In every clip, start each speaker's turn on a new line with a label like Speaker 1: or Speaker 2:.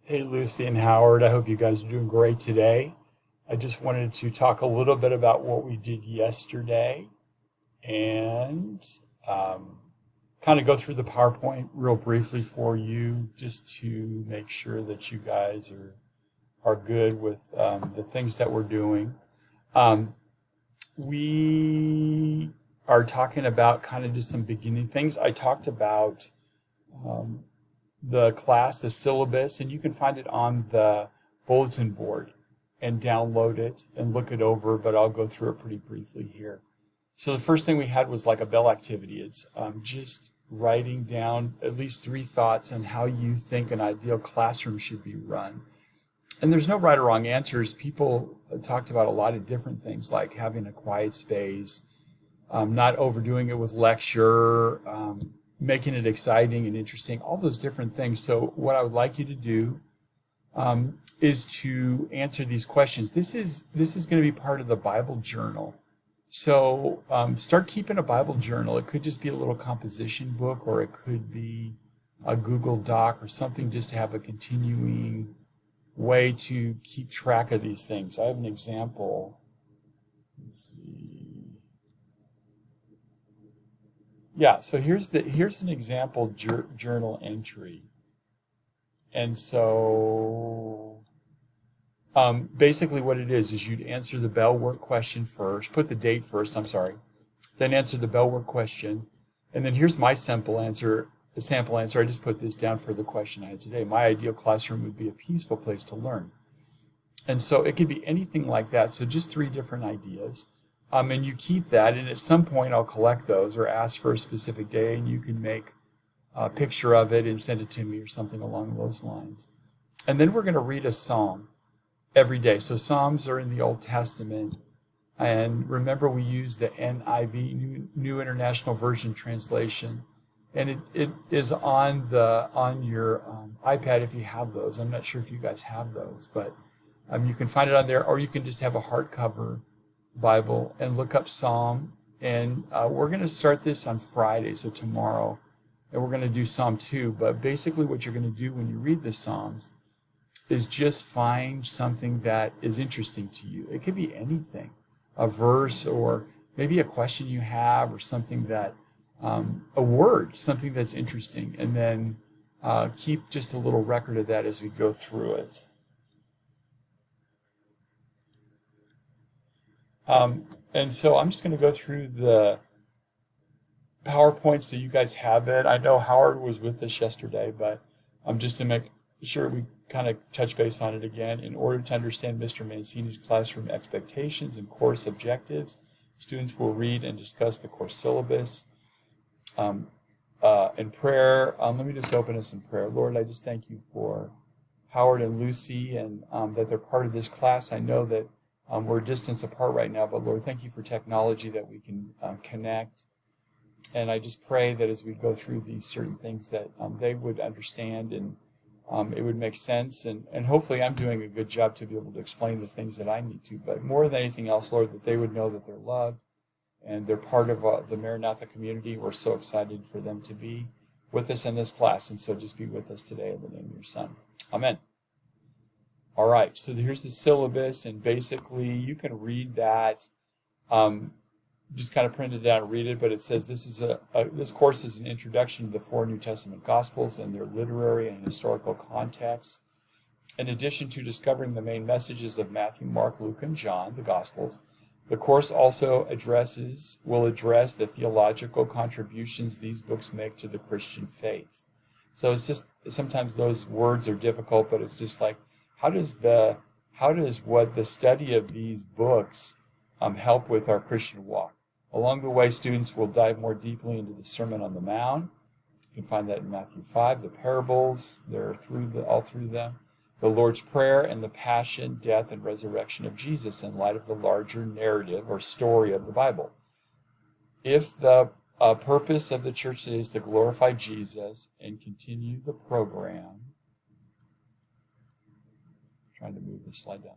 Speaker 1: Hey, Lucy and Howard. I hope you guys are doing great today. I just wanted to talk a little bit about what we did yesterday and um, kind of go through the PowerPoint real briefly for you just to make sure that you guys are good with the things that we're doing. Um, we are talking about kind of just some beginning things. I talked about um, the class, the syllabus, and you can find it on the bulletin board and download it and look it over, but I'll go through it pretty briefly here. So the first thing we had was like a bell activity. It's just writing down at least three thoughts on how you think an ideal classroom should be run. And there's no right or wrong answers. People talked about a lot of different things like having a quiet space, not overdoing it with lecture, making it exciting and interesting, all those different things. So what I would like you to do is to answer these questions. This is going to be part of the Bible journal. So start keeping a Bible journal. It could just be a little composition book, or it could be a Google Doc or something, just to have a continuing way to keep track of these things. I have an example. Let's see. Yeah, so here's an example journal entry. And so basically what it is you'd answer the bell work question first, put the date first, I'm sorry, then answer the bell work question. And then here's my sample answer. I just put this down for the question I had today. My ideal classroom would be a peaceful place to learn. And so it could be anything like that. So just three different ideas. And you keep that, and at some point I'll collect those or ask for a specific day, and you can make a picture of it and send it to me or something along those lines. And then we're going to read a psalm every day. So Psalms are in the Old Testament. And remember, we use the NIV, New International Version translation. And it is on your iPad if you have those. I'm not sure if you guys have those, but you can find it on there, or you can just have a hardcover Bible and look up Psalm. And we're going to start this on Friday, so tomorrow. And we're going to do Psalm 2. But basically what you're going to do when you read the Psalms is just find something that is interesting to you. It could be anything, a verse, or maybe a question you have, or something that, a word, something that's interesting. And then keep just a little record of that as we go through it. And so I'm just going to go through the PowerPoint so you guys have it. I know Howard was with us yesterday, but just to make sure we kind of touch base on it again. In order to understand Mr. Mancini's classroom expectations and course objectives, students will read and discuss the course syllabus. In prayer, let me just open us in prayer. Lord, I just thank you for Howard and Lucy, and that they're part of this class. I know that we're a distance apart right now, but Lord, thank you for technology that we can connect. And I just pray that as we go through these certain things that they would understand, and it would make sense. And hopefully I'm doing a good job to be able to explain the things that I need to. But more than anything else, Lord, that they would know that they're loved and they're part of the Maranatha community. We're so excited for them to be with us in this class. And so just be with us today in the name of your Son. Amen. All right, so here's the syllabus, and basically you can read that. Just kind of print it out and read it, but it says this course is an introduction to the four New Testament Gospels and their literary and historical contexts. In addition to discovering the main messages of Matthew, Mark, Luke, and John, the Gospels, the course also will address the theological contributions these books make to the Christian faith. So it's just, sometimes those words are difficult, but it's just like, how does what the study of these books help with our Christian walk? Along the way, students will dive more deeply into the Sermon on the Mount. You can find that in Matthew 5, the parables, they're all through them, the Lord's Prayer, and the passion, death, and resurrection of Jesus in light of the larger narrative or story of the Bible. If the purpose of the church today is to glorify Jesus and continue the program, trying to move the slide down,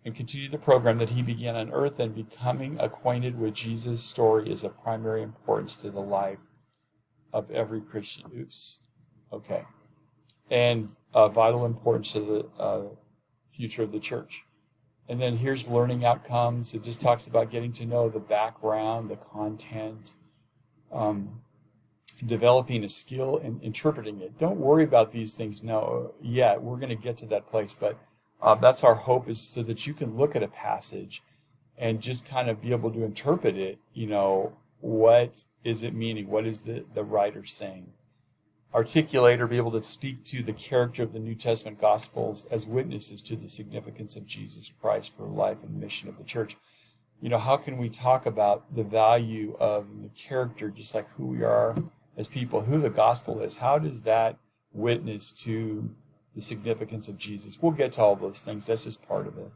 Speaker 1: and continue the program that he began on earth, and becoming acquainted with Jesus' story is of primary importance to the life of every Christian. Oops. Okay. and vital importance to the future of the church. And then here's learning outcomes. It just talks about getting to know the background, the content, developing a skill and interpreting it. Don't worry about these things yet. We're going to get to that place, but that's our hope, is so that you can look at a passage and just kind of be able to interpret it. What is it meaning? What is the writer saying? Articulate, or be able to speak to the character of the New Testament Gospels as witnesses to the significance of Jesus Christ for the life and mission of the church. How can we talk about the value of the character, just like who we are as people, who the gospel is? How does that witness to the significance of Jesus? We'll get to all those things. That's just part of it.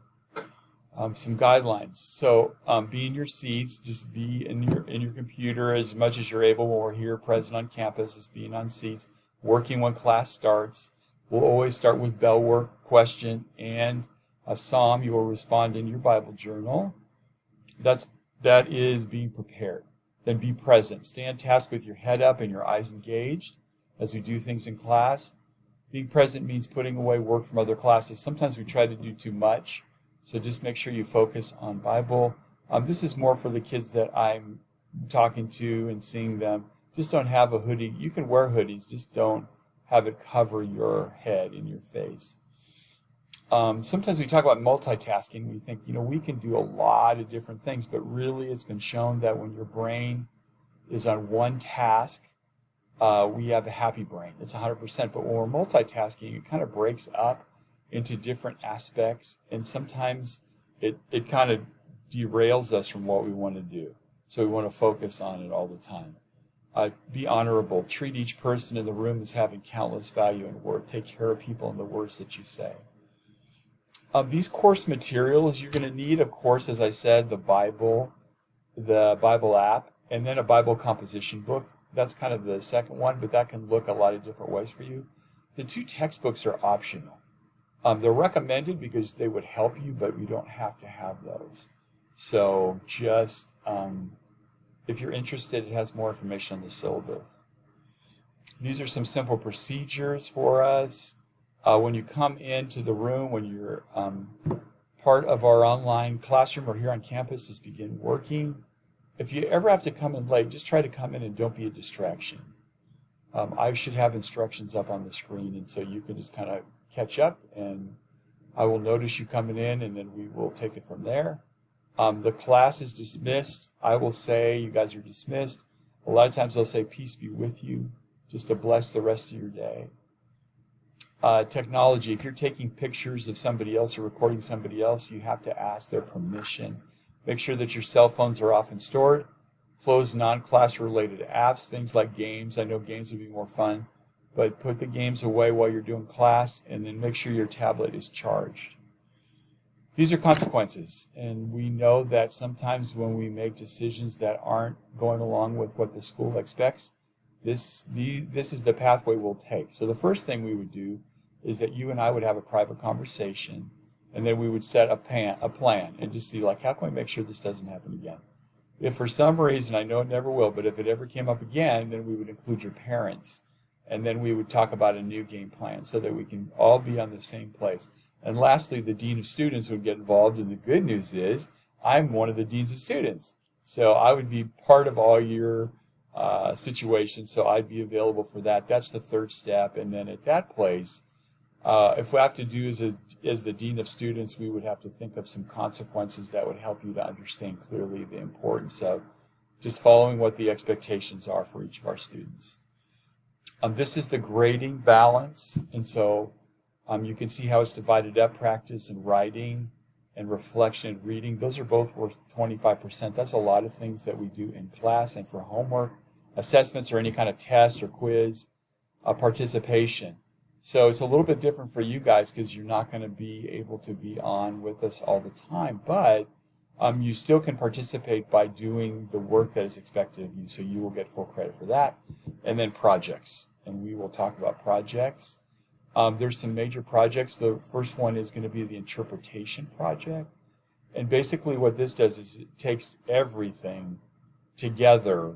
Speaker 1: Some guidelines. So be in your seats. Just be in your computer as much as you're able when we're here present on campus. Is being on seats, working when class starts. We'll always start with bell work, question, and a psalm. You will respond in your Bible journal. That is being prepared. Then be present. Stay on task with your head up and your eyes engaged as we do things in class. Being present means putting away work from other classes. Sometimes we try to do too much. So just make sure you focus on Bible. This is more for the kids that I'm talking to and seeing them. Just don't have a hoodie. You can wear hoodies, just don't have it cover your head and your face. Sometimes we talk about multitasking. We think, we can do a lot of different things, but really it's been shown that when your brain is on one task, we have a happy brain. It's 100%. But when we're multitasking, it kind of breaks up into different aspects, and sometimes it kind of derails us from what we want to do. So we want to focus on it all the time. Be honorable. Treat each person in the room as having countless value and worth. Take care of people in the words that you say. These course materials you're going to need, of course, as I said, the Bible app, and then a Bible composition book. That's kind of the second one, but that can look a lot of different ways for you. The 2 textbooks are optional. They're recommended because they would help you, but we don't have to have those. So just, if you're interested, it has more information on the syllabus. These are some simple procedures for us. When you come into the room, when you're part of our online classroom or here on campus, just begin working. If you ever have to come in late, just try to come in and don't be a distraction. I should have instructions up on the screen, and so you can just kind of catch up, and I will notice you coming in, and then we will take it from there. The class is dismissed. I will say you guys are dismissed. A lot of times they'll say peace be with you, just to bless the rest of your day. Technology, if you're taking pictures of somebody else or recording somebody else, you have to ask their permission. Make sure that your cell phones are off and stored. Close non-class related apps, things like games. I know games would be more fun, but put the games away while you're doing class, and then make sure your tablet is charged. These are consequences, and we know that sometimes when we make decisions that aren't going along with what the school expects, this is the pathway we'll take. So the first thing we would do is that you and I would have a private conversation, and then we would set a plan and just see, like, how can we make sure this doesn't happen again? If for some reason, I know it never will, but if it ever came up again, then we would include your parents, and then we would talk about a new game plan so that we can all be on the same place. And lastly, the Dean of Students would get involved, and the good news is I'm one of the Deans of Students. So I would be part of all your situations, so I'd be available for that. That's the third step. And then at that place, if we have to do as the Dean of Students, we would have to think of some consequences that would help you to understand clearly the importance of just following what the expectations are for each of our students. This is the grading balance, and so you can see how it's divided up: practice and writing and reflection and reading. Those are both worth 25%. That's a lot of things that we do in class. And for homework, assessments, or any kind of test or quiz, participation. So it's a little bit different for you guys because you're not going to be able to be on with us all the time, but you still can participate by doing the work that is expected of you, so you will get full credit for that. And then projects, and we will talk about projects. There's some major projects. The first one is going to be the interpretation project. And basically what this does is it takes everything together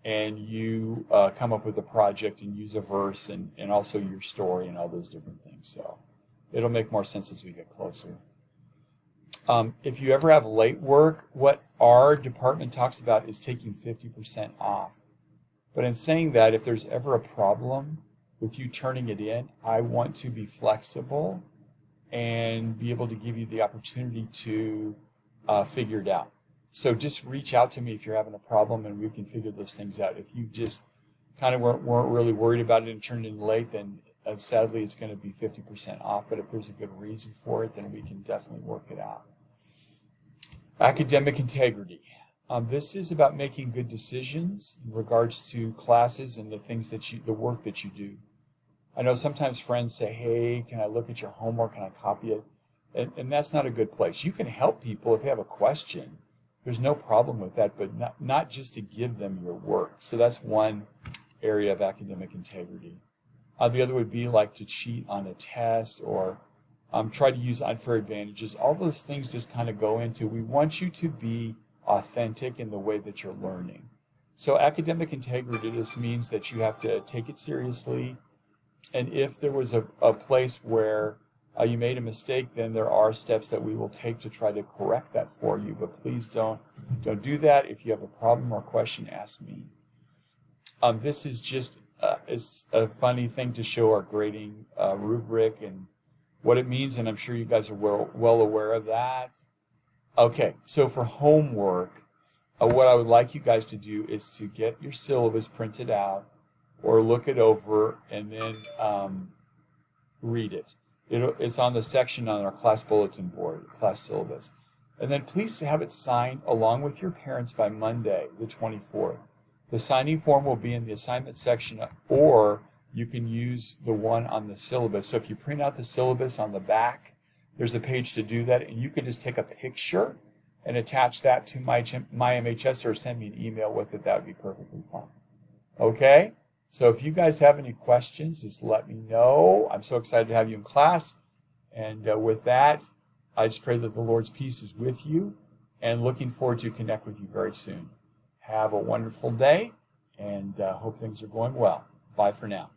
Speaker 1: and you come up with a project and use a verse and also your story and all those different things. So it'll make more sense as we get closer. If you ever have late work, what our department talks about is taking 50% off. But in saying that, if there's ever a problem with you turning it in, I want to be flexible and be able to give you the opportunity to figure it out. So just reach out to me if you're having a problem and we can figure those things out. If you just kind of weren't really worried about it and turned in late, then sadly it's going to be 50% off. But if there's a good reason for it, then we can definitely work it out. Academic integrity. This is about making good decisions in regards to classes and the things that the work that you do. I know sometimes friends say, hey, can I look at your homework? Can I copy it? And that's not a good place. You can help people if they have a question. There's no problem with that, but not just to give them your work. So that's one area of academic integrity. The other would be like to cheat on a test or try to use unfair advantages. All those things just kind of go into, we want you to be authentic in the way that you're learning. So academic integrity just means that you have to take it seriously. And if there was a place where you made a mistake, then there are steps that we will take to try to correct that for you. But please don't do that. If you have a problem or question, ask me. This is just a funny thing to show our grading rubric and what it means, and I'm sure you guys are well aware of that. Okay, so for homework, what I would like you guys to do is to get your syllabus printed out or look it over and then read it. It's on the section on our class bulletin board, class syllabus. And then please have it signed along with your parents by Monday, the 24th. The signing form will be in the assignment section, or you can use the one on the syllabus. So if you print out the syllabus on the back, there's a page to do that, and you could just take a picture and attach that to my MHS or send me an email with it. That would be perfectly fine. Okay? So if you guys have any questions, just let me know. I'm so excited to have you in class. And with that, I just pray that the Lord's peace is with you and looking forward to connect with you very soon. Have a wonderful day and hope things are going well. Bye for now.